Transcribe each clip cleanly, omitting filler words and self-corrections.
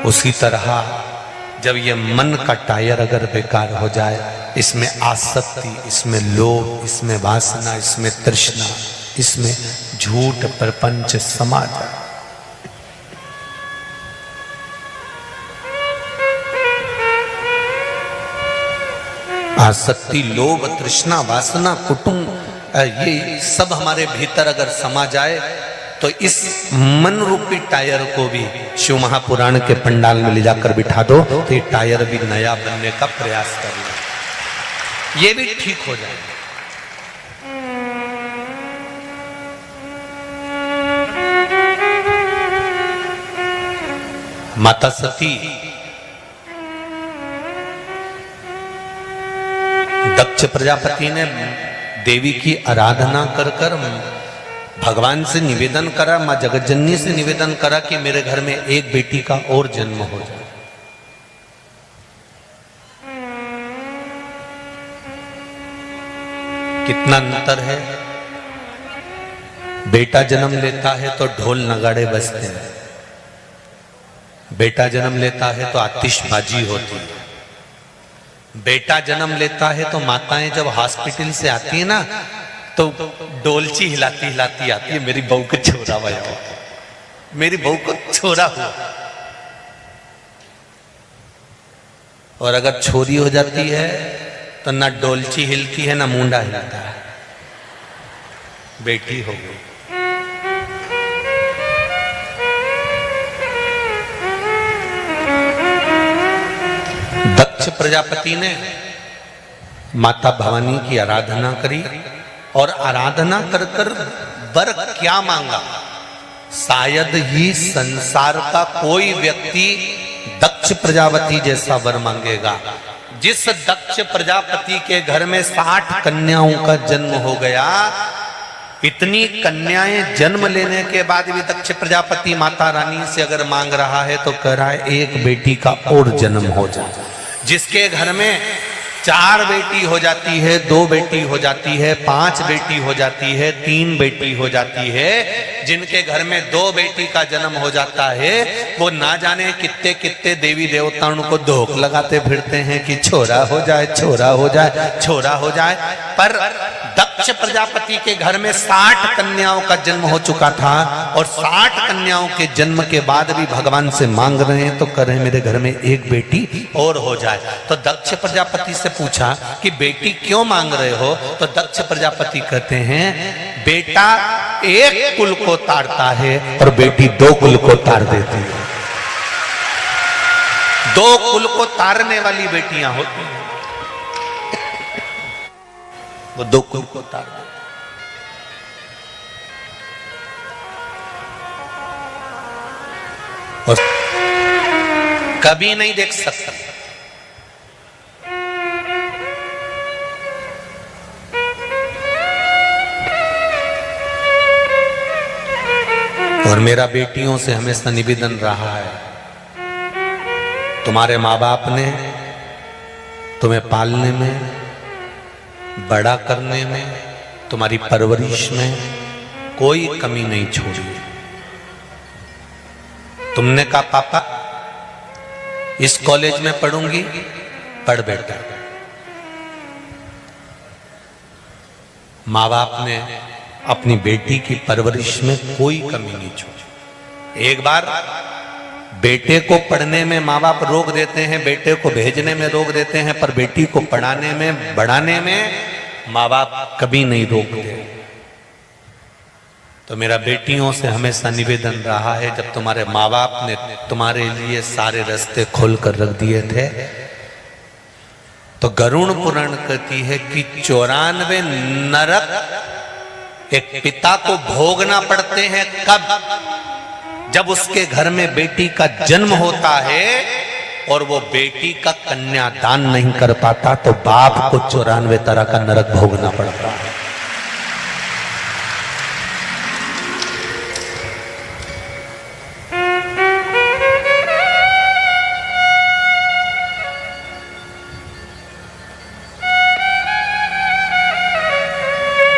उसी तरह जब ये मन का टायर अगर बेकार हो जाए, इसमें आसक्ति, इसमें लोभ, इसमें वासना, इसमें तृष्णा, इसमें झूठ प्रपंच समा जाए, आसक्ति, लोभ, तृष्णा, वासना, कुटुंब, ये सब हमारे भीतर अगर समा जाए तो इस मन रूपी टायर को भी शिव महापुराण के पंडाल में ले जाकर बिठा दो तो ये टायर भी नया बनने का प्रयास कर ले, ये भी ठीक हो जाए। माता सती दक्ष प्रजापति ने देवी की आराधना कर कर भगवान से निवेदन करा, मां जगतजननी से निवेदन करा कि मेरे घर में एक बेटी का और जन्म हो जाए। कितना अंतर है, बेटा जन्म लेता है तो ढोल नगाड़े बजते हैं, बेटा जन्म लेता है तो आतिशबाजी होती है, बेटा जन्म लेता है तो माताएं जब हॉस्पिटल से आती है ना तो डोलची हिलाती हिलाती आती है, मेरी बहू को छोरा हुआ, मेरी बहू को छोरा हुआ। और अगर छोरी हो जाती है तो ना डोलची हिलती है ना मुंडा हिलता है, बेटी हो गई। दक्ष प्रजापति ने माता भवानी की आराधना करी और आराधना कर कर वर क्या मांगा, शायद ही संसार का कोई व्यक्ति दक्ष प्रजापति जैसा वर मांगेगा। जिस दक्ष प्रजापति के घर में 60 कन्याओं का जन्म हो गया, इतनी कन्याएं जन्म लेने के बाद भी दक्ष प्रजापति माता रानी से अगर मांग रहा है तो कह रहा है एक बेटी का और जन्म हो जाए। जिसके घर में 4 बेटी हो जाती है, 2 बेटी हो जाती है, 5 बेटी हो जाती है, 3 बेटी हो जाती है, जिनके घर में 2 बेटी का जन्म हो जाता है, वो ना जाने कितने कितने देवी देवताओं को धोख लगाते फिरते हैं कि छोरा हो जाए, छोरा हो जाए, छोरा हो जाए। पर दक्ष प्रजापति के घर में 60 कन्याओं का जन्म हो चुका था और 60 कन्याओं के जन्म के बाद भी भगवान से मांग रहे हैं तो कर रहे हैं मेरे घर में एक बेटी और हो जाए। तो दक्ष प्रजापति से पूछा कि बेटी क्यों मांग रहे हो, तो दक्ष प्रजापति कहते हैं बेटा एक कुल को तारता है और बेटी 2 कुल को तार देती है। 2 कुल को तारने वाली बेटियां होती हैं, वो 2 कुल को तार देती। और कभी नहीं देख सकता और मेरा बेटियों से हमेशा निवेदन रहा है, तुम्हारे माँ बाप ने तुम्हें पालने में, बड़ा करने में, तुम्हारी परवरिश में कोई कमी नहीं छोड़ी। तुमने कहा पापा इस कॉलेज में पढ़ूंगी, पढ़ बेटा। माँ बाप ने अपनी बेटी की परवरिश में कोई कमी नहीं छोड़ी। एक बार बेटे को पढ़ने में माँ बाप रोक देते हैं, बेटे को भेजने में रोक देते हैं, पर बेटी को पढ़ाने में, बढ़ाने में माँ बाप कभी नहीं रोकते। तो मेरा बेटियों से हमेशा निवेदन रहा है, जब तुम्हारे माँ बाप ने तुम्हारे लिए सारे रास्ते खोल कर रख दिए थे, तो गरुड़ पुराण कहती है कि 94 नरक एक पिता को भोगना पड़ते हैं। कब? जब उसके घर में बेटी का जन्म होता है और वो बेटी का कन्यादान नहीं कर पाता, तो बाप को 94 तरह का नरक भोगना पड़ता है।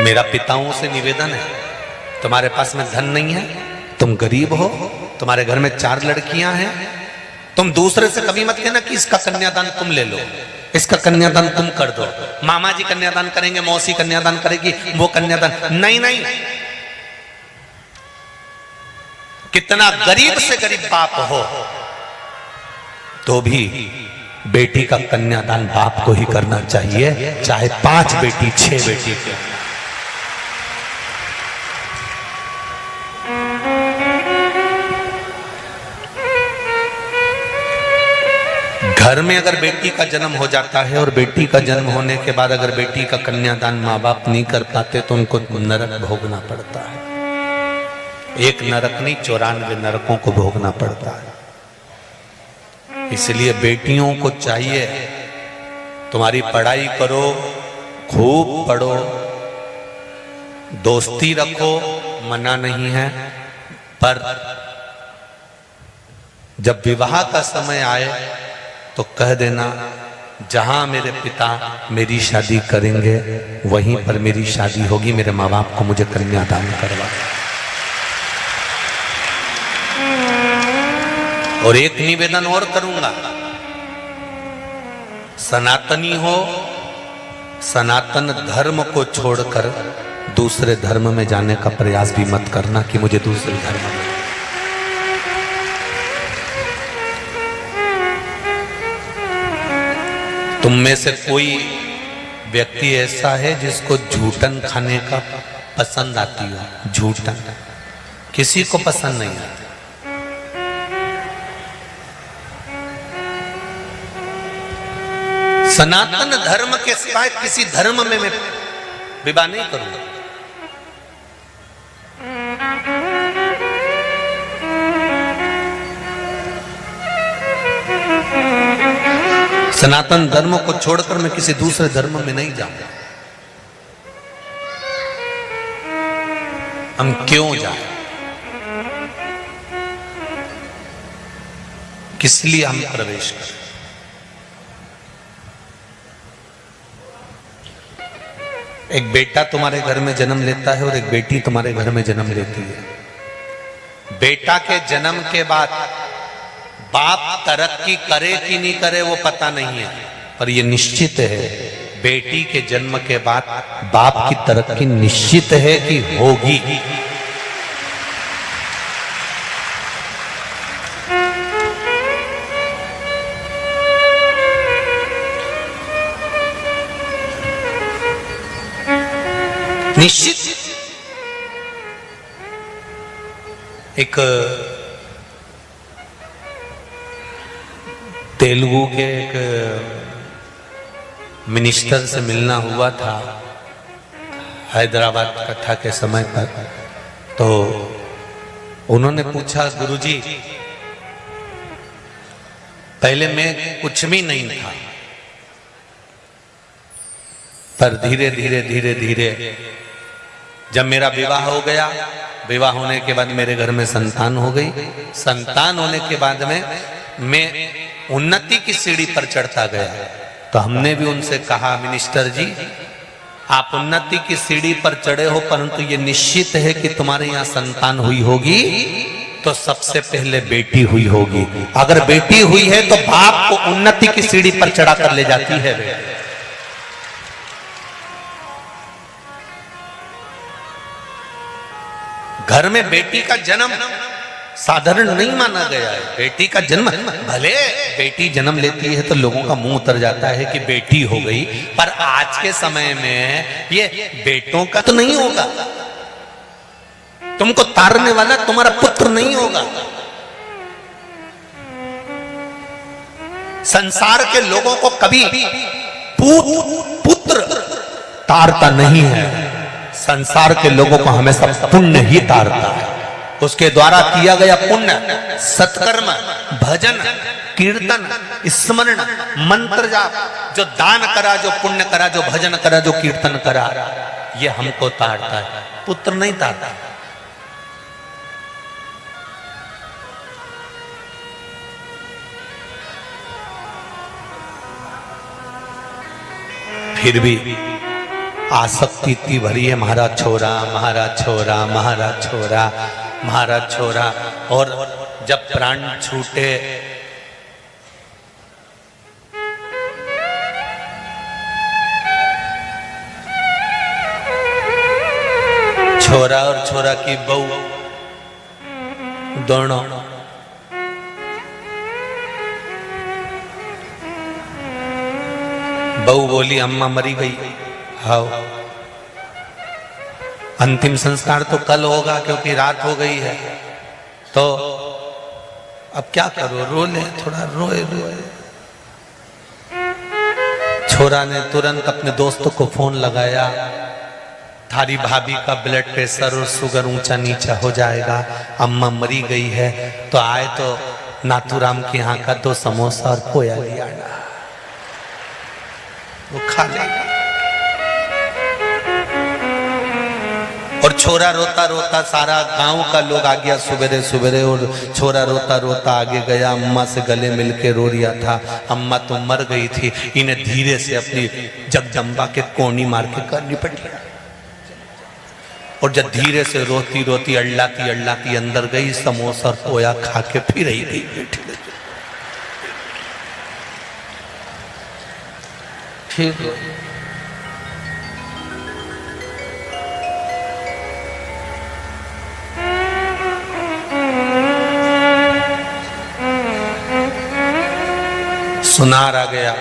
मेरा पिताओं से निवेदन है, तुम्हारे पास में धन नहीं है, तुम गरीब हो, तुम्हारे घर में 4 लड़कियां हैं, तुम दूसरे से कभी मत कहना कि इसका कन्यादान तुम ले लो, इसका कन्यादान तुम कर दो, मामा जी कन्यादान करेंगे, मौसी कन्यादान करेगी, वो कन्यादान नहीं नहीं। कितना गरीब से गरीब बाप हो तो भी बेटी का कन्यादान बाप को ही करना चाहिए, चाहे 5 बेटी 6 बेटी के। घर में अगर बेटी का जन्म हो जाता है और बेटी का जन्म होने के बाद अगर बेटी का कन्यादान माँ बाप नहीं कर पाते तो उनको नरक भोगना पड़ता है। एक नरक नहीं 94 नरकों को भोगना पड़ता है। इसलिए बेटियों को चाहिए तुम्हारी पढ़ाई करो, खूब पढ़ो, दोस्ती रखो, मना नहीं है, पर जब विवाह का समय आए तो कह देना जहां मेरे पिता मेरी शादी करेंगे वहीं पर मेरी शादी होगी, मेरे माँ बाप को मुझे कन्यादान करवा। और एक निवेदन और करूंगा, सनातनी हो, सनातन धर्म को छोड़कर दूसरे धर्म में जाने का प्रयास भी मत करना कि मुझे दूसरे धर्म में। तुम में से कोई व्यक्ति ऐसा है जिसको झूठन खाने का पसंद आती हो? झूठन किसी को पसंद नहीं आता। सनातन धर्म के सिवाय किसी धर्म में मैं विवाह नहीं करूंगा। सनातन धर्म को छोड़कर मैं किसी दूसरे धर्म में नहीं जाऊंगा। हम क्यों जाए, किस लिए हम प्रवेश करें? एक बेटा तुम्हारे घर में जन्म लेता है और एक बेटी तुम्हारे घर में जन्म लेती है। बेटा के जन्म के बाद बाप तरक्की करे कि नहीं करे वो पता नहीं है, पर यह निश्चित है बेटी के जन्म के बाद बाप की तरक्की निश्चित है कि होगी। निश्चित। एक तेलुगु के एक मिनिस्टर से मिलना हुआ था हैदराबाद कथा के समय पर, तो उन्होंने पूछा, गुरुजी पहले मैं कुछ भी नहीं था, पर धीरे धीरे धीरे धीरे जब मेरा विवाह हो गया, विवाह होने के बाद मेरे घर में संतान हो गई, संतान होने के बाद में मैं उन्नति की सीढ़ी पर चढ़ता गया। तो हमने भी उनसे कहा, मिनिस्टर जी आप उन्नति की सीढ़ी पर चढ़े हो, परंतु ये निश्चित है कि तुम्हारे यहाँ संतान हुई होगी तो सबसे पहले बेटी हुई होगी। अगर बेटी हुई है तो बाप को उन्नति की सीढ़ी पर चढ़ा कर ले जाती है। घर में बेटी का जन्म साधारण नहीं माना गया है। बेटी का जन्म, भले बेटी जन्म लेती है तो लोगों का मुंह उतर जाता है कि बेटी हो गई, पर आज के समय में ये बेटों का तो नहीं होगा। तुमको तारने वाला तुम्हारा पुत्र नहीं होगा। संसार के लोगों को कभी पुत्र तारता नहीं है। संसार के लोगों को हमेशा पुण्य ही तारता है। उसके द्वारा किया गया पुण्य, सत्कर्म, भजन, कीर्तन, स्मरण, मंत्र जाप, जो दान करा, जो पुण्य करा, जो भजन करा, जो कीर्तन करा, ये हमको तारता है, पुत्र नहीं तारता। फिर भी आसक्ति इतनी भरी है, महाराज छोरा, महाराज छोरा, महाराज छोरा, महाराज छोरा। और जब प्राण छूटे छोरा और छोरा की बहू दोनों बहू बोली अम्मा मरी गई। हाँ, अंतिम संस्कार तो कल होगा क्योंकि रात हो गई है, तो अब क्या करो, रो ले, थोड़ा रोए रोए। छोरा ने तुरंत अपने दोस्तों को फोन लगाया, थारी भाभी का ब्लड प्रेशर और शुगर ऊंचा नीचा हो जाएगा, अम्मा मरी गई है, तो आए तो नाथूराम के यहाँ का 2 समोसा और पोया लिया, वो खा लेगा। और छोरा रोता रोता, सारा गांव का लोग आ गया सुबेरे सुबेरे, और छोरा रोता रोता आगे गया, अम्मा से गले मिलके रो रिया था, अम्मा तो मर गई थी, इन्हें धीरे से अपनी जगदम्बा के कोनी मार के कर निपट लिया। और जब धीरे से रोती रोती अल्लाती अंदर गई, समोसा और पोया खा के फिर रही गई बैठी। फिर सुनार आ गया,